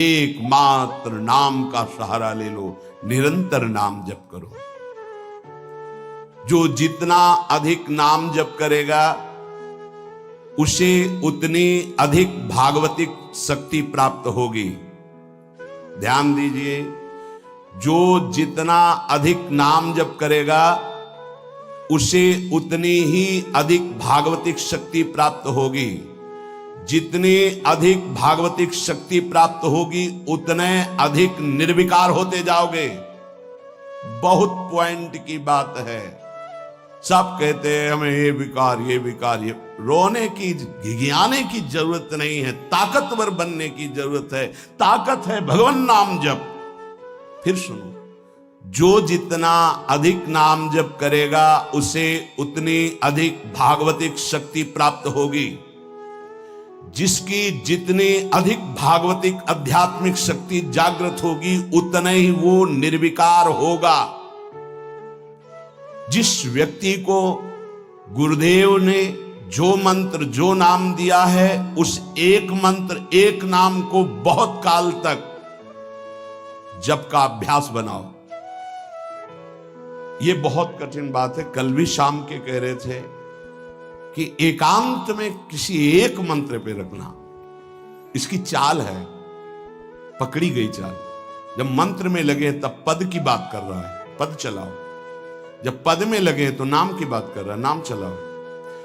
एकमात्र नाम का सहारा ले लो, निरंतर नाम जप करो। जो जितना अधिक नाम जप करेगा उसे उतनी अधिक भागवतिक शक्ति प्राप्त होगी। ध्यान दीजिए, जो जितना अधिक नाम जप करेगा उसे उतनी ही अधिक भागवतिक शक्ति प्राप्त होगी। जितनी अधिक भागवतिक शक्ति प्राप्त होगी उतने अधिक निर्विकार होते जाओगे। बहुत पॉइंट की बात है। सब कहते हैं हमें ये विकार ये विकार, ये रोने की घिघियाने की जरूरत नहीं है, ताकतवर बनने की जरूरत है। ताकत है भगवान नाम जप। फिर सुनो, जो जितना अधिक नाम जप करेगा उसे उतनी अधिक भागवतिक शक्ति प्राप्त होगी। जिसकी जितनी अधिक भागवतिक आध्यात्मिक शक्ति जागृत होगी उतना ही वो निर्विकार होगा। जिस व्यक्ति को गुरुदेव ने जो मंत्र जो नाम दिया है उस एक मंत्र एक नाम को बहुत काल तक जप का अभ्यास बनाओ। ये बहुत कठिन बात है। कल भी शाम के कह रहे थे कि एकांत में किसी एक मंत्र पे रखना, इसकी चाल है, पकड़ी गई चाल। जब मंत्र में लगे तब पद की बात कर रहा है, पद चलाओ। जब पद में लगे तो नाम की बात कर रहा है, नाम चलाओ।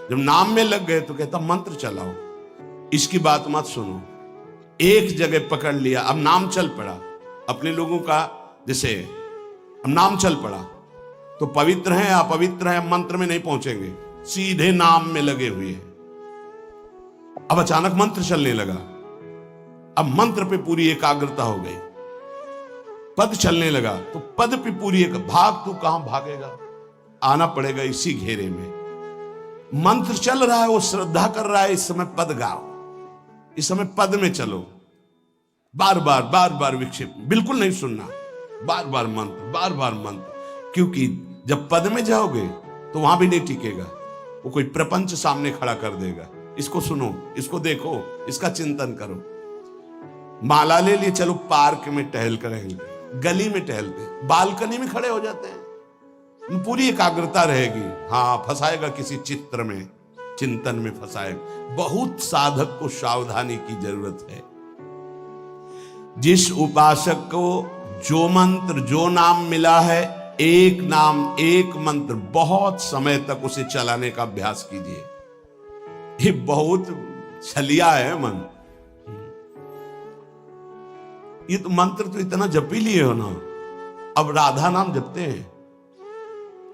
जब नाम में लग गए तो कहता मंत्र चलाओ। इसकी बात मत सुनो। एक जगह पकड़ लिया, अब नाम चल पड़ा। अपने लोगों का जैसे अब नाम चल पड़ा तो पवित्र है अपवित्र है मंत्र में नहीं पहुंचेंगे, सीधे नाम में लगे हुए हैं। अब अचानक मंत्र चलने लगा, अब मंत्र पे पूरी एकाग्रता हो गई। पद चलने लगा तो पद पे पूरी एक भाग, तू कहां भागेगा, आना पड़ेगा इसी घेरे में। मंत्र चल रहा है, वो श्रद्धा कर रहा है, इस समय पद गाओ, इस समय पद में चलो। बार बार विक्षेप बिल्कुल नहीं सुनना, बार बार मंत्र। क्योंकि जब पद में जाओगे तो वहां भी नहीं टिकेगा, वो कोई प्रपंच सामने खड़ा कर देगा। इसको सुनो, इसको देखो, इसका चिंतन करो। माला ले लिए, चलो पार्क में टहल कर रहेंगे, गली में टहलते, बालकनी में खड़े हो जाते हैं, पूरी एकाग्रता रहेगी। हाँ, फंसाएगा किसी चित्र में, चिंतन में फंसाएगा। बहुत साधक को सावधानी की जरूरत है। जिस उपासक को जो मंत्र जो नाम मिला है, एक नाम एक मंत्र बहुत समय तक उसे चलाने का अभ्यास कीजिए। ये बहुत छलिया है मन। ये तो मंत्र तो इतना जप ही लिए हो ना, अब राधा नाम जपते हैं।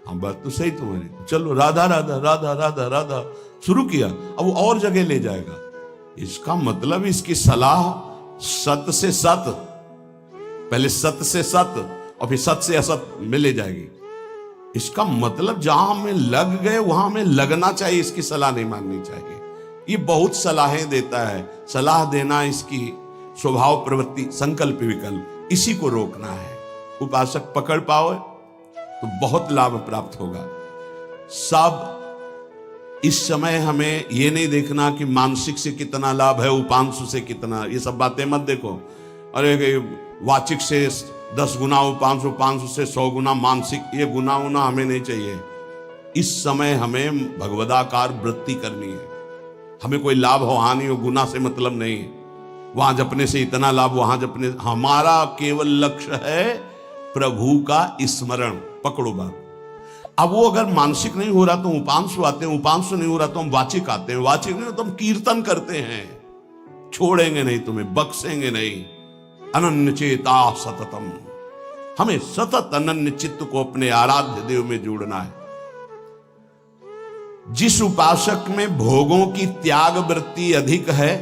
हाँ, बात तो सही तुम्हारी। चलो राधा राधा राधा राधा राधा शुरू किया, अब वो और जगह ले जाएगा। इसका मतलब इसकी सलाह सत से सत, पहले सत से सत और फिर सत से असत में ले जाएगी। इसका मतलब जहां हमें लग गए वहां हमें लगना चाहिए, इसकी सलाह नहीं माननी चाहिए। ये बहुत सलाहें देता है, सलाह देना इसकी स्वभाव प्रवृत्ति संकल्प विकल्प, इसी को रोकना है। उपासक पकड़ पाओ तो बहुत लाभ प्राप्त होगा। सब इस समय हमें ये नहीं देखना कि मानसिक से कितना लाभ है, उपांशु से कितना, ये सब बातें मत देखो। अरे वाचिक से 10 गुना उपांशु, उपांशु से 100 गुना मानसिक, ये गुना उना हमें नहीं चाहिए। इस समय हमें भगवदाकार वृत्ति करनी है। हमें कोई लाभ हो हानि हो गुना से मतलब नहीं। वहां जपने से इतना लाभ, वहां जपने, हमारा केवल लक्ष्य है प्रभु का स्मरण। पकड़ो बात। अब वो अगर मानसिक नहीं हो रहा तो उपांशु आते हैं, उपांशु नहीं हो रहा तो हम वाचिक आते हैं, वाचिक नहीं हो तो हम कीर्तन करते हैं। छोड़ेंगे नहीं तुम्हें, बख्शेंगे नहीं। अनन्य चेता सततम, हमें सतत अनन्य चित्त को अपने आराध्य देव में जोड़ना है। जिस उपासक में भोगों की त्याग वृत्ति अधिक है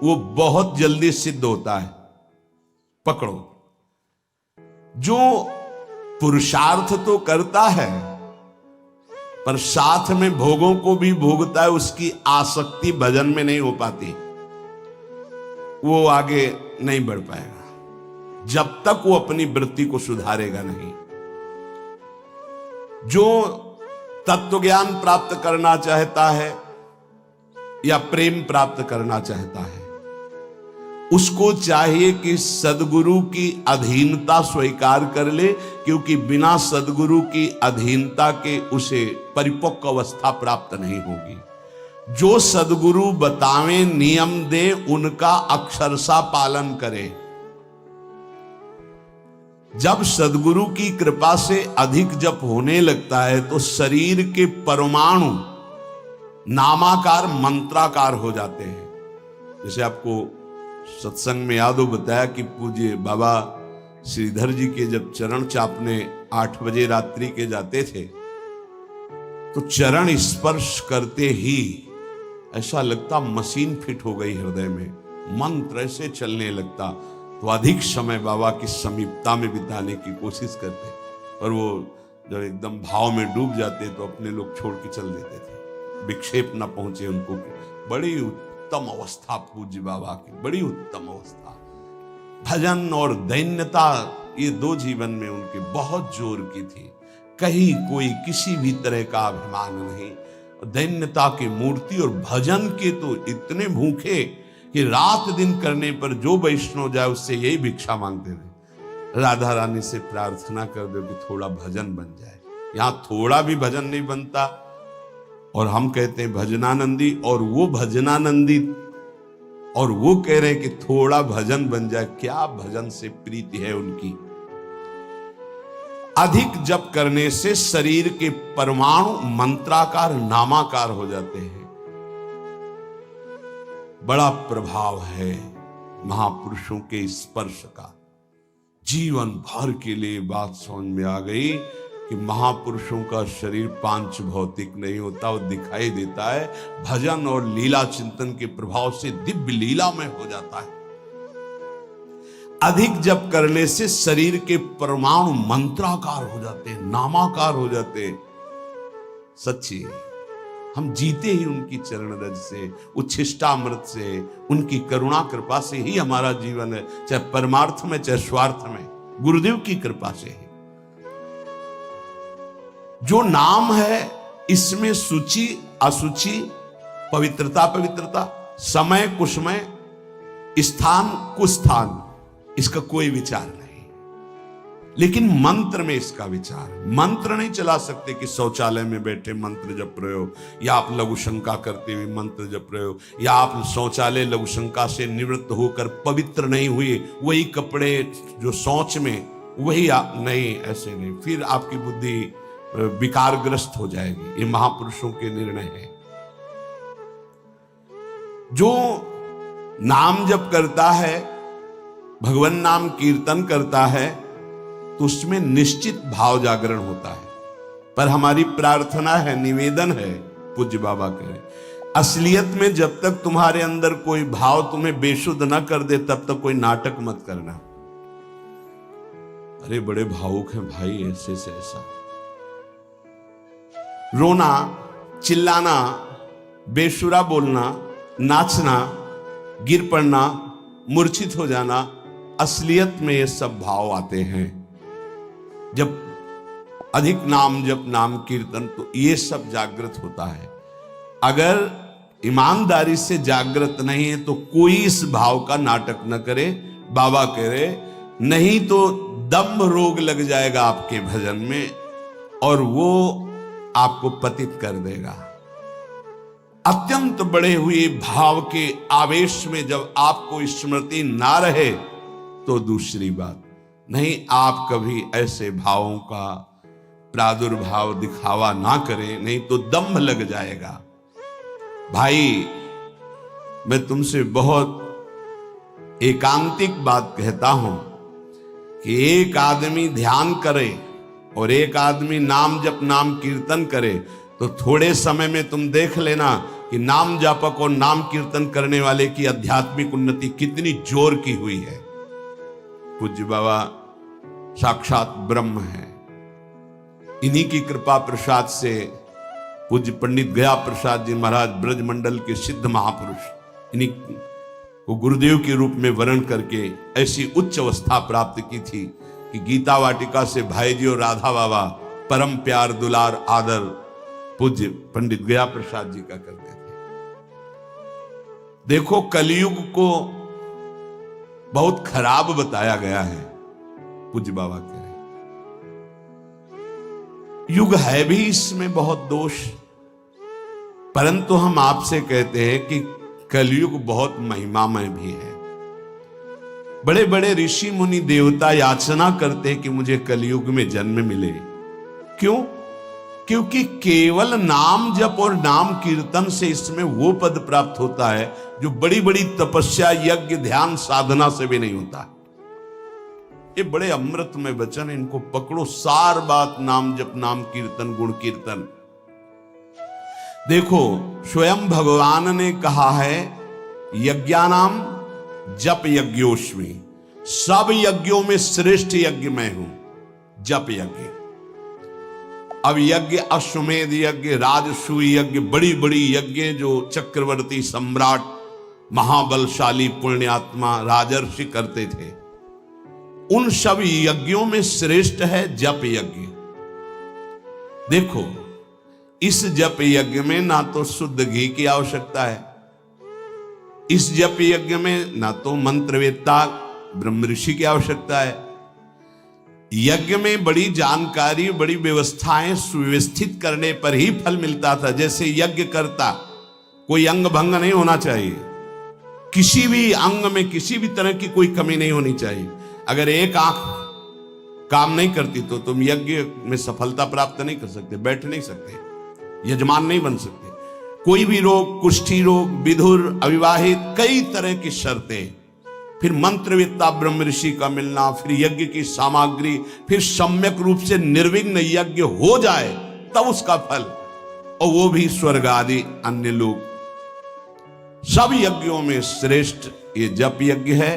वो बहुत जल्दी सिद्ध होता है। पकड़ो, जो पुरुषार्थ तो करता है पर साथ में भोगों को भी भोगता है, उसकी आसक्ति भजन में नहीं हो पाती, वो आगे नहीं बढ़ पाएगा जब तक वो अपनी वृत्ति को सुधारेगा नहीं। जो तत्व ज्ञान प्राप्त करना चाहता है या प्रेम प्राप्त करना चाहता है उसको चाहिए कि सदगुरु की अधीनता स्वीकार कर ले, क्योंकि बिना सदगुरु की अधीनता के उसे परिपक्व अवस्था प्राप्त नहीं होगी। जो सदगुरु बतावे नियम दे उनका अक्षरशः पालन करे। जब सदगुरु की कृपा से अधिक जप होने लगता है तो शरीर के परमाणु नामाकार मंत्राकार हो जाते हैं। जैसे आपको सत्संग में याद हो बताया कि पूज्य बाबा श्रीधर जी के जब चरण चापने 8 बजे रात्रि के जाते थे तो चरण स्पर्श करते ही ऐसा लगता मशीन फिट हो गई हृदय में, मंत्र ऐसे चलने लगता। तो अधिक समय बाबा की समीपता में बिताने की कोशिश करते, और वो जब एकदम भाव में डूब जाते तो अपने लोग छोड़ के चल देते थे, विक्षेप न पहुंचे उनको। बड़ी उत्तम अवस्था पूज्य बाबा की, बड़ी उत्तम अवस्था। भजन और दैन्यता ये 2 जीवन में उनके बहुत जोर की थी। कहीं कोई किसी भी तरह का अभिमान नहीं, दैन्यता की मूर्ति। और भजन के तो इतने भूखे कि रात दिन करने पर जो वैष्णव जाए उससे यही भिक्षा मांगते थे, राधा रानी से प्रार्थना कर दो कि थोड़ा भजन बन जाए। यहां थोड़ा भी भजन नहीं बनता, और हम कहते हैं भजनानंदी, और वो भजनानंदी और वो कह रहे हैं कि थोड़ा भजन बन जाए। क्या भजन से प्रीति है उनकी। अधिक जप करने से शरीर के परमाणु मंत्राकार नामाकार हो जाते हैं। बड़ा प्रभाव है महापुरुषों के स्पर्श का। जीवन भर के लिए बात समझ में आ गई कि महापुरुषों का शरीर पांच भौतिक नहीं होता, वो दिखाई देता है भजन और लीला चिंतन के प्रभाव से दिव्य लीला में हो जाता है। अधिक जप करने से शरीर के परमाणु मंत्राकार हो जाते हैं, नामाकार हो जाते हैं। सच्ची हम जीते ही उनकी चरण रज से, उच्छिष्टामृत से, उनकी करुणा कृपा से ही हमारा जीवन है, चाहे परमार्थ में चाहे स्वार्थ में, गुरुदेव की कृपा से ही। जो नाम है इसमें सूची असुचि, पवित्रता पवित्रता, समय कुसमय, स्थान कुस्थान, इसका कोई विचार नहीं। लेकिन मंत्र में इसका विचार। मंत्र नहीं चला सकते कि शौचालय में बैठे मंत्र जप रहे हो, या आप लघु शंका करते हुए मंत्र जप रहे हो, या आप शौचालय लघु शंका से निवृत्त होकर पवित्र नहीं हुए, वही कपड़े जो शौच में वही नहीं, ऐसे नहीं, फिर आपकी बुद्धि विकारग्रस्त हो जाएगी। ये महापुरुषों के निर्णय है। जो नाम जप करता है, भगवान नाम कीर्तन करता है, तो उसमें निश्चित भाव जागरण होता है। पर हमारी प्रार्थना है, निवेदन है, पूज्य बाबा कह रहे, असलियत में जब तक तुम्हारे अंदर कोई भाव तुम्हें बेशुद्ध न कर दे तब तक कोई नाटक मत करना। अरे बड़े भावुक हैं भाई, ऐसे से ऐसा रोना, चिल्लाना, बेसुरा बोलना, नाचना, गिर पड़ना, मूर्छित हो जाना, असलियत में ये सब भाव आते हैं जब अधिक नाम जप, नाम कीर्तन, तो ये सब जागृत होता है। अगर ईमानदारी से जागृत नहीं है तो कोई इस भाव का नाटक न करे। बाबा कह रहे, नहीं तो दम्भ रोग लग जाएगा आपके भजन में और वो आपको पतित कर देगा। अत्यंत बड़े हुए भाव के आवेश में जब आपको स्मृति ना रहे तो दूसरी बात नहीं। आप कभी ऐसे भावों का प्रादुर्भाव दिखावा ना करें, नहीं तो दम्भ लग जाएगा। भाई मैं तुमसे बहुत एकांतिक बात कहता हूं कि एक आदमी ध्यान करे और एक आदमी नाम जप, नाम कीर्तन करे, तो थोड़े समय में तुम देख लेना कि नाम जापक और नाम कीर्तन करने वाले की आध्यात्मिक उन्नति कितनी जोर की हुई है। पूज्य बाबा साक्षात ब्रह्म है। इन्हीं की कृपा प्रसाद से पूज्य पंडित गया प्रसाद जी महाराज ब्रजमंडल के सिद्ध महापुरुष, इन्हीं को गुरुदेव के रूप में वर्ण करके ऐसी उच्च अवस्था प्राप्त की थी कि गीता वाटिका से भाई जी और राधा बाबा परम प्यार, दुलार, आदर पूज्य पंडित गया प्रसाद जी का करते थे। देखो कलयुग को बहुत खराब बताया गया है। पूज्य बाबा कह रहे युग है भी इसमें बहुत दोष, परंतु हम आपसे कहते हैं कि कलयुग बहुत महिमामय भी है। बड़े बड़े ऋषि मुनि देवता याचना करते हैं कि मुझे कलयुग में जन्म मिले। क्यों? क्योंकि केवल नाम जप और नाम कीर्तन से इसमें वो पद प्राप्त होता है जो बड़ी बड़ी तपस्या, यज्ञ, ध्यान, साधना से भी नहीं होता। ये बड़े अमृतमय वचन, इनको पकड़ो। सार बात नाम जप, नाम कीर्तन, गुण कीर्तन। देखो, स्वयं भगवान ने कहा है यज्ञानाम जप यज्ञोस्मि, सब यज्ञों में श्रेष्ठ यज्ञ मैं हूं, जप यज्ञ। अब यज्ञ, अश्वमेध यज्ञ, राजसूय यज्ञ, बड़ी बड़ी यज्ञ जो चक्रवर्ती सम्राट, महाबलशाली पुण्यात्मा राजर्षि करते थे, उन सब यज्ञों में श्रेष्ठ है जप यज्ञ। देखो, इस जप यज्ञ में ना तो शुद्ध घी की आवश्यकता है, इस जप यज्ञ में ना तो मंत्रवेत्ता ब्रह्म ऋषि की आवश्यकता है। यज्ञ में बड़ी जानकारी, बड़ी व्यवस्थाएं सुव्यवस्थित करने पर ही फल मिलता था। जैसे यज्ञ करता, कोई अंग भंग नहीं होना चाहिए, किसी भी अंग में किसी भी तरह की कोई कमी नहीं होनी चाहिए। अगर एक आंख काम नहीं करती तो तुम यज्ञ में सफलता प्राप्त नहीं कर सकते, बैठ नहीं सकते, यजमान नहीं बन सकते। कोई भी रोग, कुष्ठी रोग, विधुर, अविवाहित, कई तरह की शर्तें, फिर मंत्रवेत्ता ब्रह्म ऋषि का मिलना, फिर यज्ञ की सामग्री, फिर सम्यक रूप से निर्विघ्न यज्ञ हो जाए तब उसका फल, और वो भी स्वर्ग आदि अन्य लोग। सब यज्ञों में श्रेष्ठ ये जप यज्ञ है।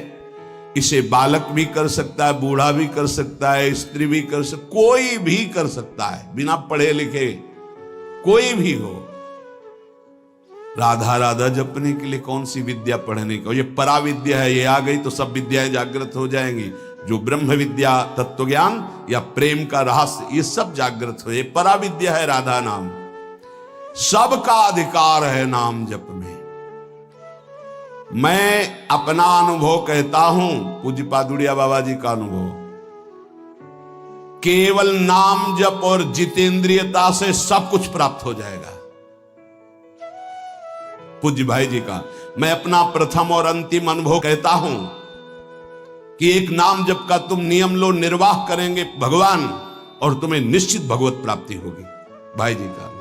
इसे बालक भी कर सकता है, बूढ़ा भी कर सकता है, स्त्री भी कर सकता, कोई भी कर सकता है, बिना पढ़े लिखे कोई भी हो। राधा राधा जपने के लिए कौन सी विद्या पढ़ने का? ये पराविद्या है, ये आ गई तो सब विद्याएं जागृत हो जाएंगी। जो ब्रह्म विद्या, तत्व ज्ञान या प्रेम का रहस्य, ये सब जागृत हो। ये पराविद्या है राधा नाम। सबका अधिकार है नाम जप में। मैं अपना अनुभव कहता हूं, पूज्य पादुड़िया बाबा जी का अनुभव, केवल नाम जप और जितेंद्रियता से सब कुछ प्राप्त हो जाएगा। पूज्य भाई जी का मैं अपना प्रथम और अंतिम अनुभव कहता हूं कि एक नाम जप का तुम नियम लो, निर्वाह करेंगे भगवान, और तुम्हें निश्चित भगवत प्राप्ति होगी। भाई जी का